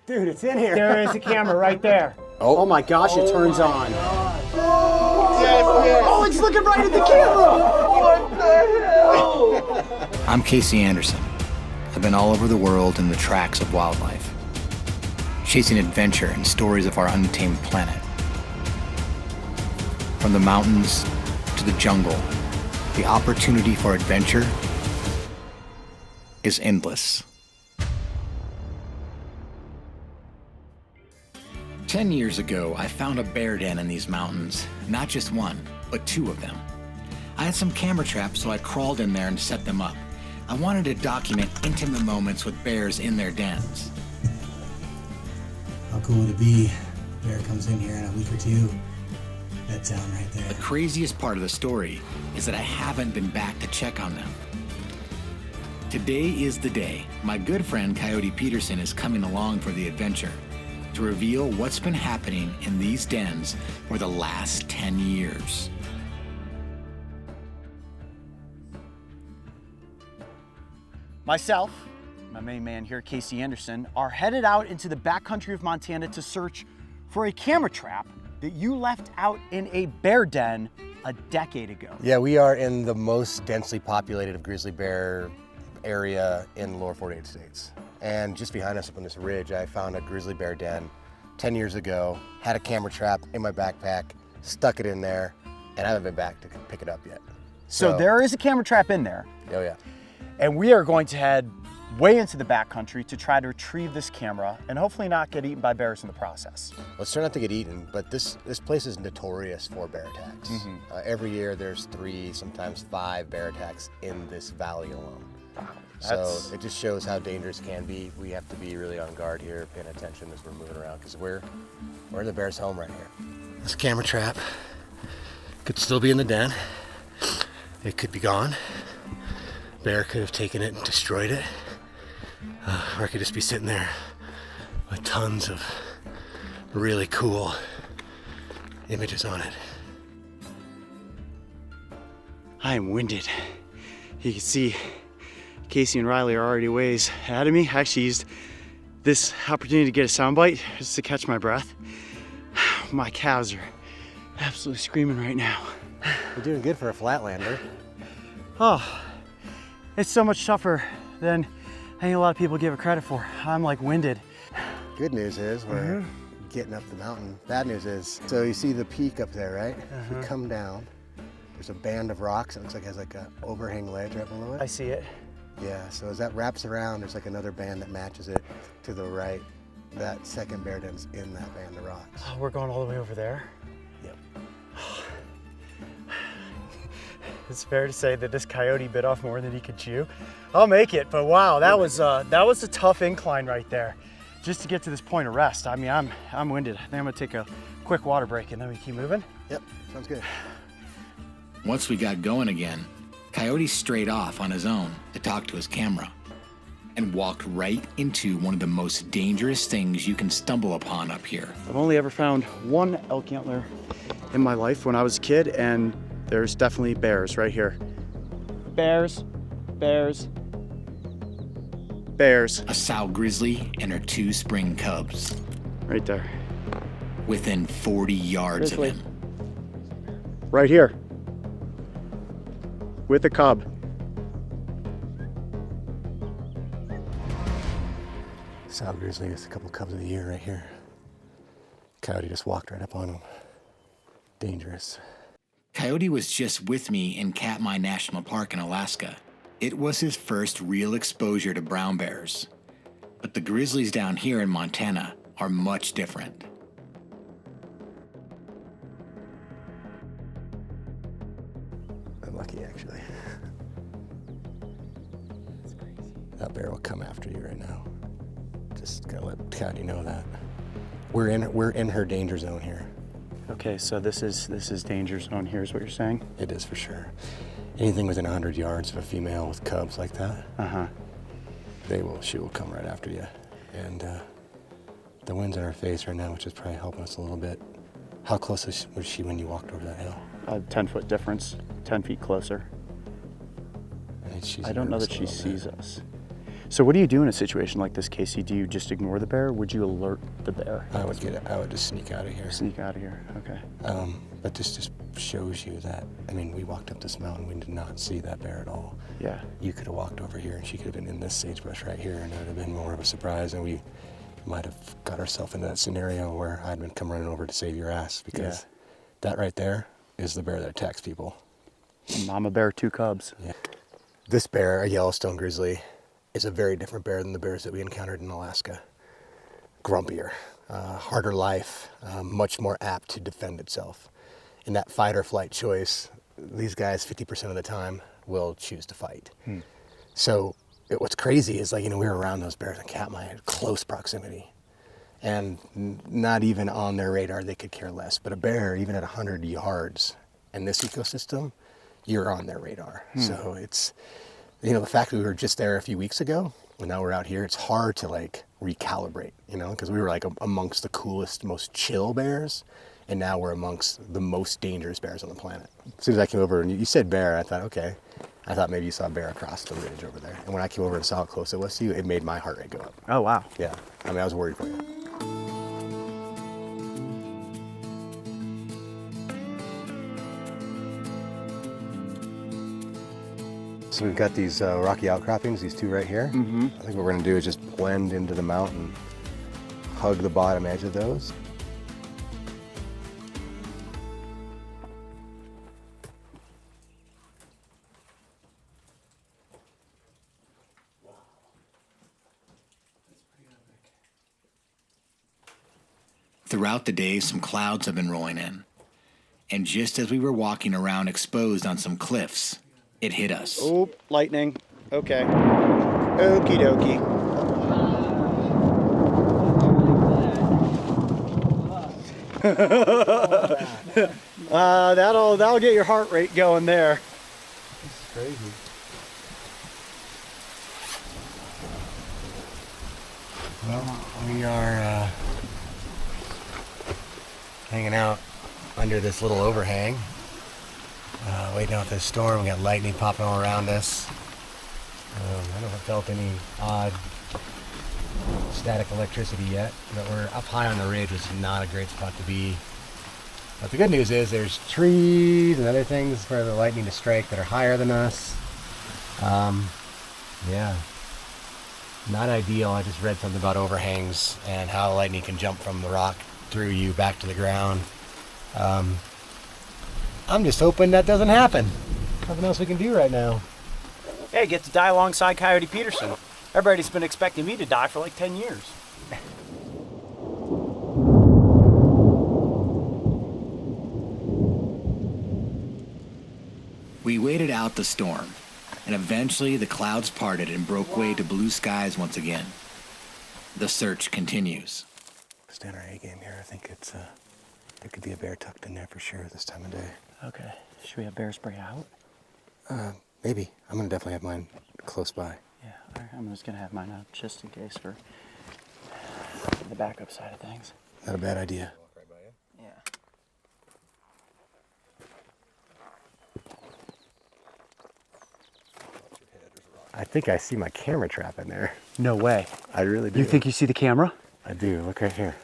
Dude, it's in here. There is a camera right there. Oh my gosh, it turns on. Oh, it's looking right at the camera. What the hell? I'm Casey Anderson. I've been all over the world in the tracks of wildlife, chasing adventure and stories of our untamed planet. From the mountains to the jungle, the opportunity for adventure is endless. 10 years ago, I found a bear den in these mountains. Not just one, but two of them. I had some camera traps, so I crawled in there and set them up. I wanted to document intimate moments with bears in their dens. How cool would it be? Bear comes in here in a week or two. That sound right there. The craziest part of the story is that I haven't been back to check on them. Today is the day. My good friend Coyote Peterson is coming along for the adventure to reveal what's been happening in these dens for the last 10 years. Myself, my main man here, Casey Anderson, are headed out into the backcountry of Montana to search for a camera trap that you left out in a bear den a decade ago. Yeah, we are in the most densely populated of grizzly bear area in the lower 48 states. And just behind us up on this ridge, I found a grizzly bear den 10 years ago, had a camera trap in my backpack, stuck it in there, and I haven't been back to pick it up yet. So there is a camera trap in there. Oh yeah. And we are going to head way into the backcountry to try to retrieve this camera and hopefully not get eaten by bears in the process. Let's try not to get eaten, but this place is notorious for bear attacks. Every year there's 3, sometimes 5 bear attacks in this valley alone. So it just shows how dangerous it can be. We have to be really on guard here, paying attention as we're moving around, because we're in the bear's home right here. This camera trap could still be in the den. It could be gone. Bear could have taken it and destroyed it. Or it could just be sitting there with tons of really cool images on it. I am winded. You can see Casey and Riley are already ways ahead of me. I actually used this opportunity to get a soundbite just to catch my breath. My calves are absolutely screaming right now. You're doing good for a flatlander. Oh, it's so much tougher than I think a lot of people give it credit for. I'm like winded. Good news is we're getting up the mountain. Bad news is, so you see the peak up there, right? If you come down, there's a band of rocks. It looks like it has like an overhang ledge right below it. I see it. Yeah, so as that wraps around, there's like another band that matches it to the right. That second bear den's in that band of rocks. Oh, we're going all the way over there? Yep. It's fair to say that this coyote bit off more than he could chew. I'll make it, but wow, that was a tough incline right there, just to get to this point of rest. I mean, I'm winded. I think I'm gonna take a quick water break and then we keep moving. Yep, sounds good. Once we got going again, Coyote strayed off on his own to talk to his camera and walked right into one of the most dangerous things you can stumble upon up here. I've only ever found one elk antler in my life when I was a kid, and there's definitely bears right here. Bears, bears, bears. A sow grizzly and her 2 spring cubs. Right there. Within 40 yards Grizzly. of him. Right here. With a cub. Sow grizzly is a couple cubs of the year right here. Coyote just walked right up on him. Dangerous. Coyote was just with me in Katmai National Park in Alaska. It was his first real exposure to brown bears. But the grizzlies down here in Montana are much different. Unlucky, actually. That's crazy. That bear will come after you right now. Just gotta let Coyote know that. We're in her danger zone here. Okay, so this is danger zone here is what you're saying? It is for sure. Anything within 100 yards of a female with cubs like that, she will come right after you. And the wind's in her face right now, which is probably helping us a little bit. How close was she when you walked over that hill? A 10-foot difference, 10 feet closer. And I don't know that she sees us. So what do you do in a situation like this, Casey? Do you just ignore the bear? Or would you alert the bear? I would just sneak out of here. Sneak out of here, okay. But this just shows you that, I mean, we walked up this mountain, we did not see that bear at all. Yeah. You could have walked over here and she could have been in this sagebrush right here, and it would have been more of a surprise, and we might have got ourselves into that scenario where I'd been come running over to save your ass, because that right there is the bear that attacks people. Mama bear, 2 cubs. Yeah. This bear, a Yellowstone grizzly, is a very different bear than the bears that we encountered in Alaska. Grumpier, harder life, much more apt to defend itself. In that fight or flight choice, these guys 50% of the time will choose to fight. So what's crazy is, like, you know, we were around those bears in Katmai at close proximity, and not even on their radar, they could care less. But a bear, even at 100 yards in this ecosystem, you're on their radar. So it's, you know, the fact that we were just there a few weeks ago, and now we're out here, it's hard to like recalibrate, you know, because we were like amongst the coolest, most chill bears, and now we're amongst the most dangerous bears on the planet. As soon as I came over and you said bear, I thought, okay. I thought maybe you saw a bear across the ridge over there. And when I came over and saw how close it was to you, it made my heart rate go up. Oh, wow. Yeah, I mean, I was worried for you. So we've got these rocky outcroppings, these 2 right here. I think what we're gonna do is just blend into the mountain, hug the bottom edge of those. Throughout the day, some clouds have been rolling in. And just as we were walking around exposed on some cliffs, it hit us. Oh, lightning. Okay. Okie dokie. That'll get your heart rate going there. It's crazy. Well, we are hanging out under this little overhang, waiting out this storm. We got lightning popping all around us. I haven't felt any odd static electricity yet, but we're up high on the ridge, which is not a great spot to be. But the good news is there's trees and other things for the lightning to strike that are higher than us. Yeah, not ideal. I just read something about overhangs and how lightning can jump from the rock through you back to the ground. I'm just hoping that doesn't happen. Nothing else we can do right now. Hey, get to die alongside Coyote Peterson. Everybody's been expecting me to die for like 10 years. We waited out the storm, and eventually the clouds parted and broke way to blue skies once again. The search continues. Stand our A game here. I think it's there could be a bear tucked in there for sure this time of day. Okay. Should we have bear spray out? Maybe. I'm gonna definitely have mine close by. Yeah, all right, I'm just gonna have mine out just in case for the backup side of things. Not a bad idea. Yeah. I think I see my camera trap in there. No way. I really do. You think you see the camera? I do. Look right here.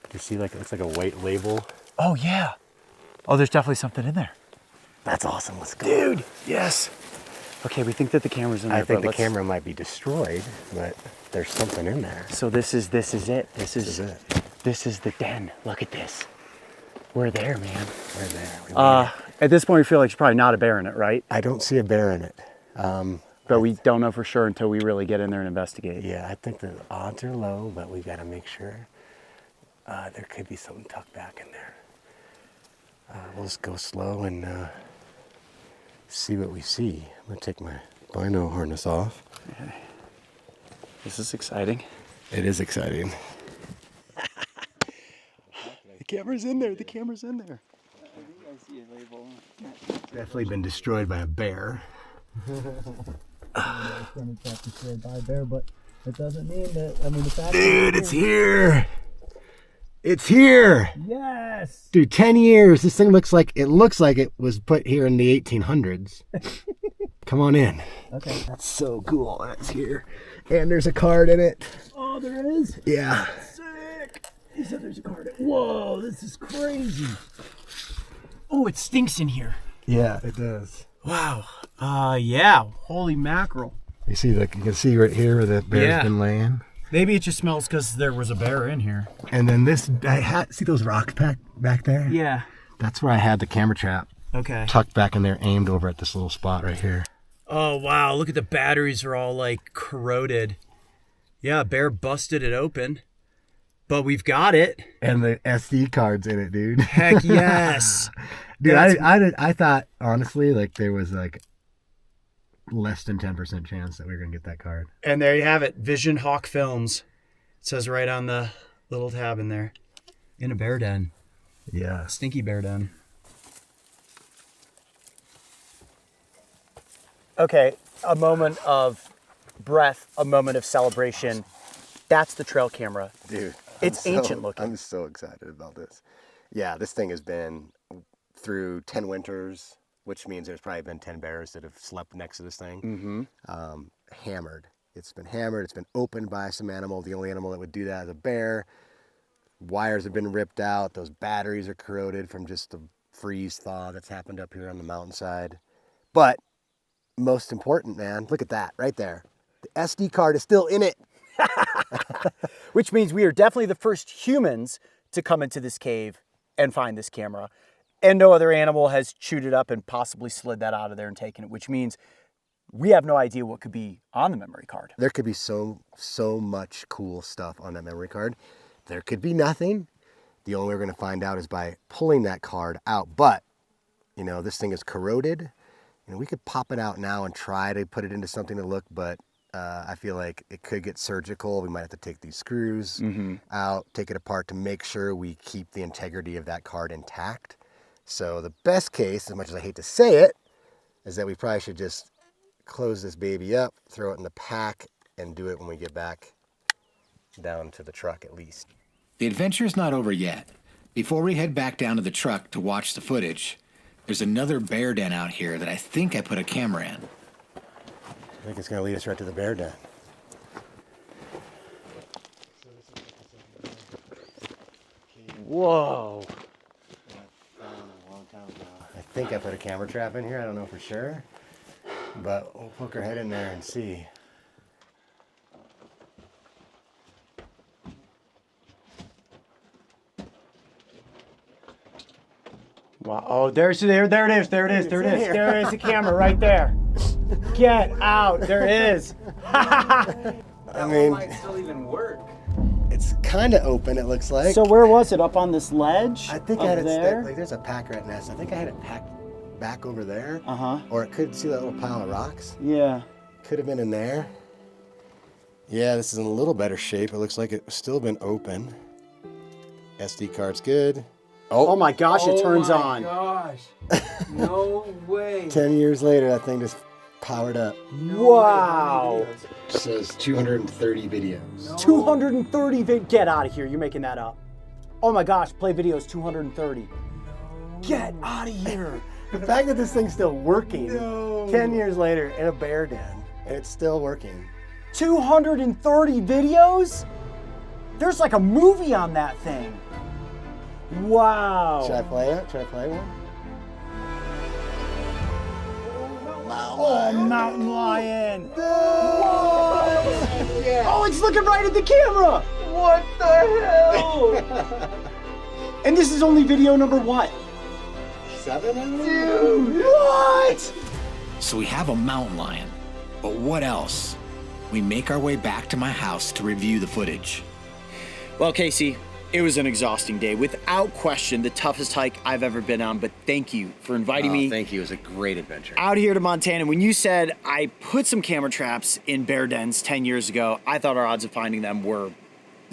Do you see, like, it looks like a white label? Oh, yeah. Oh, there's definitely something in there. That's awesome. Let's go. Dude, yes. Okay, we think that the camera's in there. I think but the let's- camera might be destroyed, but there's something in there. So this is it. This is it. This is the den. Look at this. We're there, man. We're there. We made it. At this point, we feel like there's probably not a bear in it, right? I don't see a bear in it. But we don't know for sure until we really get in there and investigate. Yeah, I think the odds are low, but we've got to make sure. There could be something tucked back in there. We'll just go slow and see what we see. I'm going to take my bino harness off. Okay. This is exciting. It is exciting. The camera's in there. The camera's in there. I see a label. Definitely been destroyed by a bear. Destroyed by a bear, but it doesn't mean that. I mean, the fact. Dude, it's here. It's here. Yes. Dude, 10 years. This thing looks like it was put here in the 1800s. Come on in. Okay. That's so cool. That's here. And there's a card in it. Oh, there is? Yeah. Sick. He said there's a card. Whoa, this is crazy. Oh, it stinks in here. Yeah, it does. Wow. Yeah. Holy mackerel. You see, like you can see right here where the bear's been laying. Maybe it just smells because there was a bear in here. And then this, see those rocks back there? Yeah. That's where I had the camera trap Okay. tucked back in there, aimed over at this little spot right here. Oh, wow. Look at the batteries are all like corroded. Yeah, bear busted it open. But we've got it. And the SD card's in it, dude. Heck yes. Dude, I thought, honestly, like there was like less than 10% chance that we were going to get that card. And there you have it. Vision Hawk Films. It says right on the little tab in there. In a bear den. Yeah. Stinky bear den. Okay, a moment of breath, a moment of celebration. That's the trail camera. Dude. It's ancient looking. I'm so excited about this. Yeah, this thing has been through 10 winters, which means there's probably been 10 bears that have slept next to this thing. Hammered. It's been hammered. It's been opened by some animal. The only animal that would do that is a bear. Wires have been ripped out. Those batteries are corroded from just the freeze thaw that's happened up here on the mountainside. But most important, man, look at that right there. The SD card is still in it. Which means we are definitely the first humans to come into this cave and find this camera. And no other animal has chewed it up and possibly slid that out of there and taken it, which means we have no idea what could be on the memory card. There could be so much cool stuff on that memory card. There could be nothing. The only way we're going to find out is by pulling that card out. But, you know, this thing is corroded. You know, we could pop it out now and try to put it into something to look, but I feel like it could get surgical. We might have to take these screws out, take it apart to make sure we keep the integrity of that card intact. So the best case, as much as I hate to say it, is that we probably should just close this baby up, throw it in the pack, and do it when we get back down to the truck at least. The adventure's not over yet. Before we head back down to the truck to watch the footage, there's another bear den out here that I think I put a camera in. I think it's going to lead us right to the bear den. Whoa. I think I put a camera trap in here. I don't know for sure. But we'll poke our head in there and see. Wow. Oh, there it is. There it is. There is the camera right there. Get out. There is. I mean, Might still even work. it's kind of open, it looks like. So where was it? Up on this ledge? I think up I had it there. like there's a pack rat nest. I think I had it packed back over there. Uh-huh. Or it could see that little pile of rocks. Yeah. Could have been in there. Yeah, this is in a little better shape. It looks like it's still been open. SD card's good. Oh my gosh, it turns Oh on. my gosh. No way. 10 years later, that thing just powered up. Wow. It says 230 videos. 230 Get out of here. You're making that up. Oh my gosh, play videos 230. Get out of here. The fact that this thing's still working 10 years later in a bear den, and it's still working. 230 videos? There's like a movie on that thing. Wow. Should I play it? Should I play one? Oh, mountain lion. Oh, it's looking right at the camera. What the hell? And this is only video number what? 7? Dude. What? So we have a mountain lion, but what else? We make our way back to my house to review the footage. Well, Casey, it was an exhausting day. Without question, the toughest hike I've ever been on, but thank you for inviting me Thank you. It was a great adventure. out here to Montana. When you said I put some camera traps in bear dens 10 years ago, I thought our odds of finding them were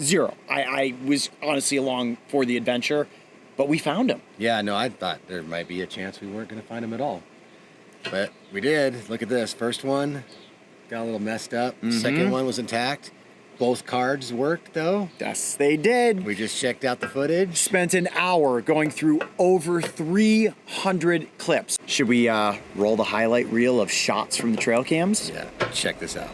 zero. I was honestly along for the adventure, but we found them. Yeah, no, I thought there might be a chance we weren't going to find them at all. But we did. Look at this. First one got a little messed up. Second one was intact. Both cards worked though. Yes, they did. We just checked out the footage. Spent an hour going through over 300 clips. Should we roll the highlight reel of shots from the trail cams? Yeah, check this out.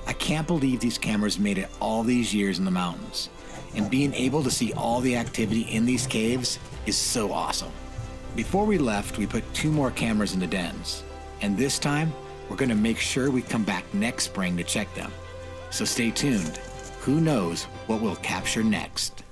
I can't believe these cameras made it all these years in the mountains. And being able to see all the activity in these caves is so awesome. Before we left, we put 2 more cameras in the dens. And this time, we're gonna make sure we come back next spring to check them. So stay tuned. Who knows what we'll capture next?